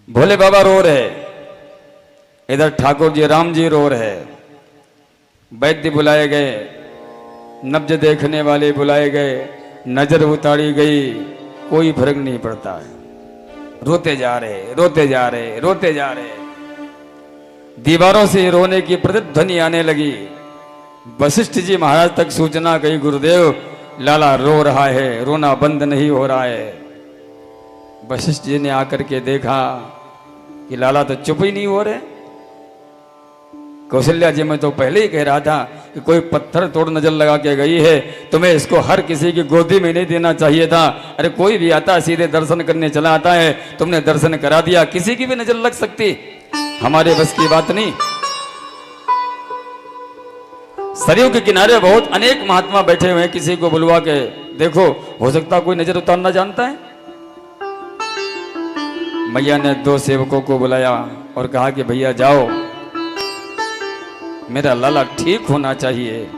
भोले बाबा रो रहे, इधर ठाकुर जी राम जी रो रहे। वैद्य बुलाए गए, नब्ज देखने वाले बुलाए गए, नजर उतारी गई, कोई फर्क नहीं पड़ता है। रोते जा रहे, रोते जा रहे, रोते जा रहे। दीवारों से रोने की प्रतिध्वनि आने लगी। वशिष्ठ जी महाराज तक सूचना गई, गुरुदेव लाला रो रहा है, रोना बंद नहीं हो रहा है। वशिष्ठ जी ने आकर के देखा कि लाला तो चुप ही नहीं हो रहे। कौशल्या जी मैं तो पहले ही कह रहा था कि कोई पत्थर तोड़ नजर लगा के गई है, तुम्हें इसको हर किसी की गोदी में नहीं देना चाहिए था। अरे कोई भी आता सीधे दर्शन करने चला आता है, तुमने दर्शन करा दिया, किसी की भी नजर लग सकती, हमारे बस की बात नहीं। सरयू के किनारे बहुत अनेक महात्मा बैठे हुए हैं, किसी को बुलवा के देखो, हो सकता कोई नजर उतारना जानता है। मैया ने दो सेवकों को बुलाया और कहा कि भैया जाओ, मेरा लाला ठीक होना चाहिए।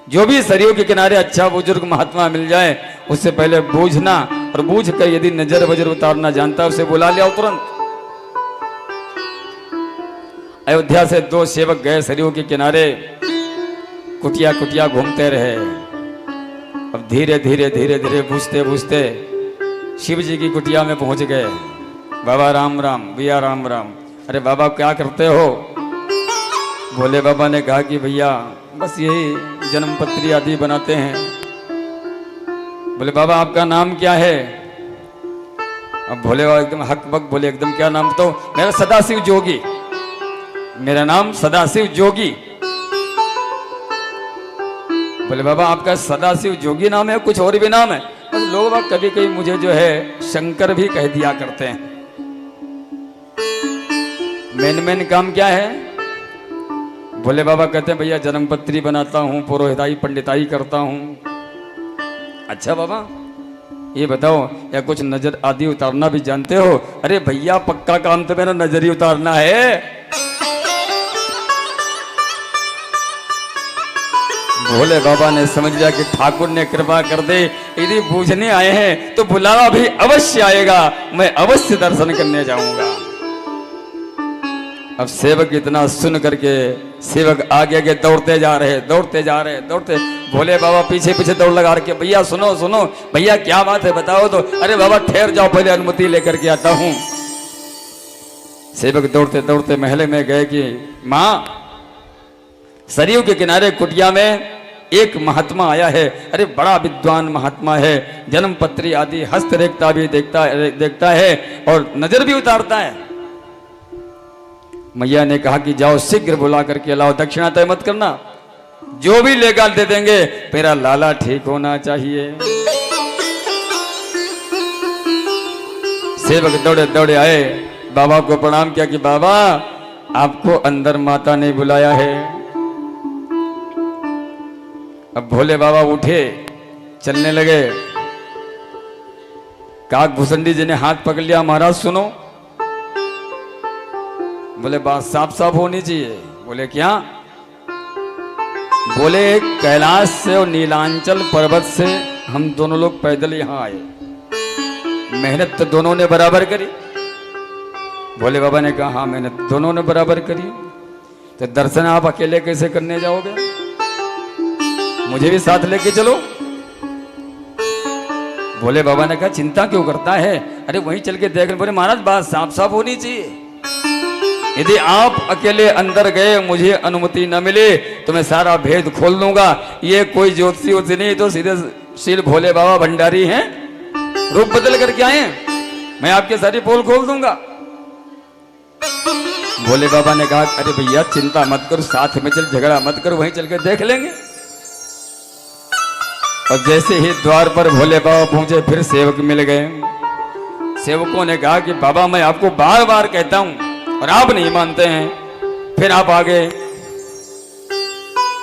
जो भी सरयू के किनारे अच्छा बुजुर्ग महात्मा मिल जाए उससे पहले बूझना, और बूझ कर यदि नजर वजर उतारना जानता है उसे बुला लिया तुरंत। अयोध्या से दो सेवक गए सरयू के किनारे, कुटिया कुटिया घूमते रहे। अब धीरे धीरे धीरे धीरे बूझते बूझते शिव जी की कुटिया में पहुंच गए। बाबा राम राम, भैया राम राम। अरे बाबा क्या करते हो? भोले बाबा ने कहा कि भैया बस यही जन्मपत्री आदि बनाते हैं। बोले बाबा आपका नाम क्या है? अब भोले बाबा एकदम हक बक बोले, एकदम क्या नाम? तो मेरा सदाशिव जोगी, मेरा नाम सदाशिव जोगी। बोले बाबा आपका सदाशिव जोगी नाम है, कुछ और भी नाम है? बस लोग बाग कभी कभी मुझे जो है शंकर भी कह दिया करते हैं। मेन काम क्या है? भोले बाबा कहते हैं भैया जन्मपत्री बनाता हूँ, पुरोहिताई पंडिताई करता हूँ। अच्छा बाबा ये बताओ या कुछ नजर आदि उतारना भी जानते हो? अरे भैया पक्का काम तो मेरा नजर ही उतारना है। भोले बाबा ने समझ लिया कि ठाकुर ने कृपा कर दे, यदि पूछने आए हैं तो बुलावा भी अवश्य आएगा, मैं अवश्य दर्शन करने जाऊंगा। अब सेवक इतना सुन करके सेवक आगे आगे दौड़ते जा रहे, दौड़ते जा रहे, दौड़ते। भोले बाबा पीछे पीछे दौड़ लगा के, भैया सुनो सुनो, भैया क्या बात है बताओ तो। अरे बाबा ठहर जाओ, पहले अनुमति लेकर के आता हूं। सेवक दौड़ते दौड़ते महले में गए कि मां सरयू के किनारे कुटिया में एक महात्मा आया है। अरे बड़ा विद्वान महात्मा है, जन्मपत्री आदि हस्तरेखता भी देखता है और नजर भी उतारता है। मैया ने कहा कि जाओ शीघ्र बुला करके लाओ, दक्षिणा तय मत करना, जो भी लेगा दे देंगे, मेरा लाला ठीक होना चाहिए। सेवक दौड़े दौड़े आए, बाबा को प्रणाम किया कि बाबा आपको अंदर माता ने बुलाया है। अब भोले बाबा उठे, चलने लगे। काक भुसंडी जी ने हाथ पकड़ लिया, महाराज सुनो। बोले बात साफ साफ होनी चाहिए। बोले क्या? बोले कैलाश से और नीलांचल पर्वत से हम दोनों लोग पैदल यहां आए, मेहनत तो दोनों ने बराबर करी। भोले बाबा ने कहा हाँ मेहनत दोनों ने बराबर करी, तो दर्शन आप अकेले कैसे करने जाओगे? मुझे भी साथ लेके चलो। भोले बाबा ने कहा चिंता क्यों करता है, अरे वहीं चल के देख। बोले महाराज बात साफ साफ होनी चाहिए, यदि आप अकेले अंदर गए मुझे अनुमति न मिले तो मैं सारा भेद खोल दूंगा। ये कोई ज्योतिषी उसी नहीं, तो सीधे श्री भोले बाबा भंडारी हैं, रूप बदल करके आए, मैं आपके सारी पोल खोल दूंगा। भोले बाबा ने कहा अरे भैया चिंता मत करो, साथ में चल, झगड़ा मत करो, वहीं चल के देख लेंगे। और जैसे ही द्वार पर भोले बाबा पहुंचे फिर सेवक मिल गए। सेवकों ने कहा कि बाबा मैं आपको बार बार कहता हूं और आप नहीं मानते हैं, फिर आप आ गए।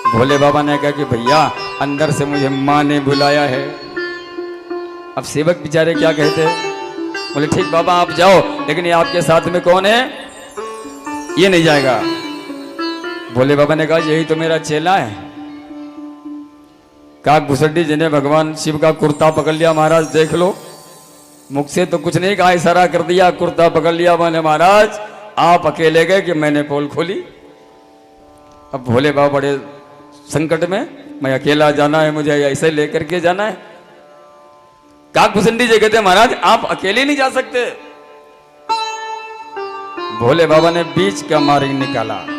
भोले बाबा ने कहा कि भैया अंदर से मुझे मां ने बुलाया है। अब सेवक बेचारे क्या कहते? बोले ठीक बाबा आप जाओ, लेकिन ये आपके साथ में कौन है? ये नहीं जाएगा। भोले बाबा ने कहा यही तो मेरा चेला है। काक भुसंडी जी ने भगवान शिव का कुर्ता पकड़ लिया, महाराज देख लो। मुख से तो कुछ नहीं कहा, इशारा कर दिया, कुर्ता पकड़ लिया। मैंने महाराज आप अकेले गए कि मैंने पोल खोली। अब भोले बाबा बड़े संकट में, मैं अकेला जाना है, मुझे ऐसे लेकर के जाना है। काकभूषणी जी कहते महाराज आप अकेले नहीं जा सकते। भोले बाबा ने बीच का मार्ग निकाला।